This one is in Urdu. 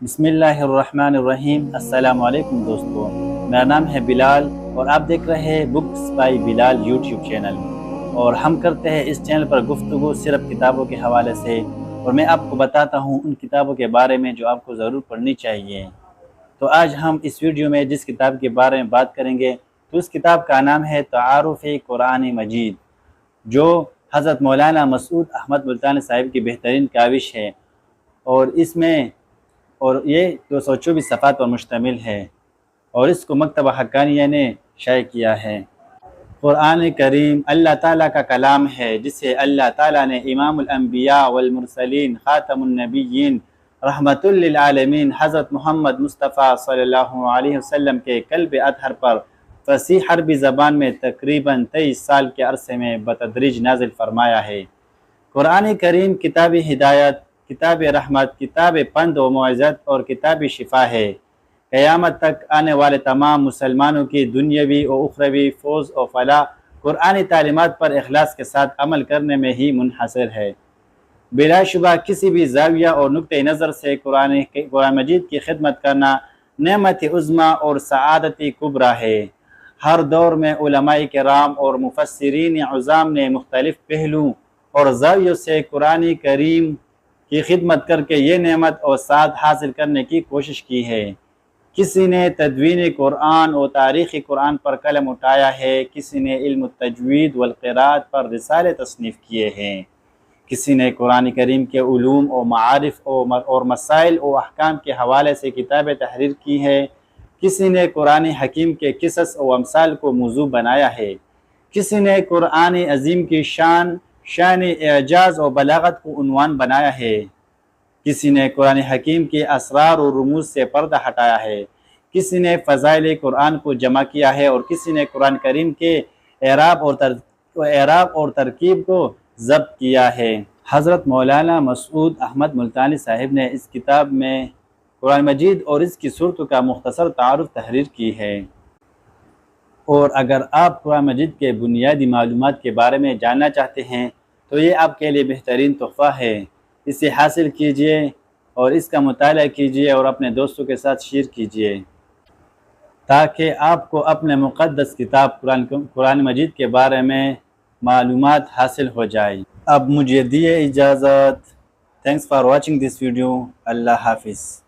بسم اللہ الرحمن الرحیم۔ السلام علیکم دوستو، میرا نام ہے بلال اور آپ دیکھ رہے ہیں books by Bilal YouTube channel, اور ہم کرتے ہیں اس چینل پر گفتگو صرف کتابوں کے حوالے سے، اور میں آپ کو بتاتا ہوں ان کتابوں کے بارے میں جو آپ کو ضرور پڑھنی چاہیے۔ تو آج ہم اس ویڈیو میں جس کتاب کے بارے میں بات کریں گے تو اس کتاب کا نام ہے تعارف قرآن مجید، جو حضرت مولانا مسعود احمد ملتانی صاحب کی بہترین کاوش ہے، اور یہ 224 صفحات پر مشتمل ہے، اور اس کو مکتبہ حقانیہ نے شائع کیا ہے۔ قرآن کریم اللہ تعالیٰ کا کلام ہے، جسے اللہ تعالیٰ نے امام الانبیاء والمرسلین، خاتم النبیین، رحمت للعالمین حضرت محمد مصطفیٰ صلی اللہ علیہ وسلم کے قلب اطہر پر فصیح عربی زبان میں تقریباً 23 سال کے عرصے میں بتدریج نازل فرمایا ہے۔ قرآن کریم کتاب ہدایت، کتاب رحمت، کتاب پند و موعظت اور کتاب شفا ہے۔ قیامت تک آنے والے تمام مسلمانوں کی دنیاوی و اخروی فوز و فلاح قرآنی تعلیمات پر اخلاص کے ساتھ عمل کرنے میں ہی منحصر ہے۔ بلا شبہ کسی بھی زاویہ اور نقطہ نظر سے قرآن مجید کی خدمت کرنا نعمت عظمیٰ اور سعادت کبریٰ ہے۔ ہر دور میں علماء کرام اور مفسرین عظام نے مختلف پہلوؤں اور زاویوں سے قرآن کریم کی خدمت کر کے یہ نعمت اور سعادت حاصل کرنے کی کوشش کی ہے۔ کسی نے تدوین قرآن اور تاریخ قرآن پر قلم اٹھایا ہے، کسی نے علم التجوید والقراءت پر رسالے تصنیف کیے ہیں، کسی نے قرآن کریم کے علوم و معارف اور مسائل و احکام کے حوالے سے کتابیں تحریر کی ہے، کسی نے قرآن حکیم کے قصص و امثال کو موضوع بنایا ہے، کسی نے قرآن عظیم کی شان اعجاز و بلاغت کو عنوان بنایا ہے، کسی نے قرآن حکیم کے اسرار و رموز سے پردہ ہٹایا ہے، کسی نے فضائل قرآن کو جمع کیا ہے، اور کسی نے قرآن کریم کے اعراب اور ترکیب کو ضبط کیا ہے۔ حضرت مولانا مسعود احمد ملتانی صاحب نے اس کتاب میں قرآن مجید اور اس کی صورتوں کا مختصر تعارف تحریر کی ہے، اور اگر آپ قرآن مجید کے بنیادی معلومات کے بارے میں جاننا چاہتے ہیں تو یہ آپ کے لیے بہترین تحفہ ہے۔ اسے حاصل کیجئے اور اس کا مطالعہ کیجئے اور اپنے دوستوں کے ساتھ شیئر کیجئے، تاکہ آپ کو اپنے مقدس کتاب قرآن مجید کے بارے میں معلومات حاصل ہو جائے۔ اب مجھے دیے اجازت۔ Thanks for watching this video. اللہ حافظ۔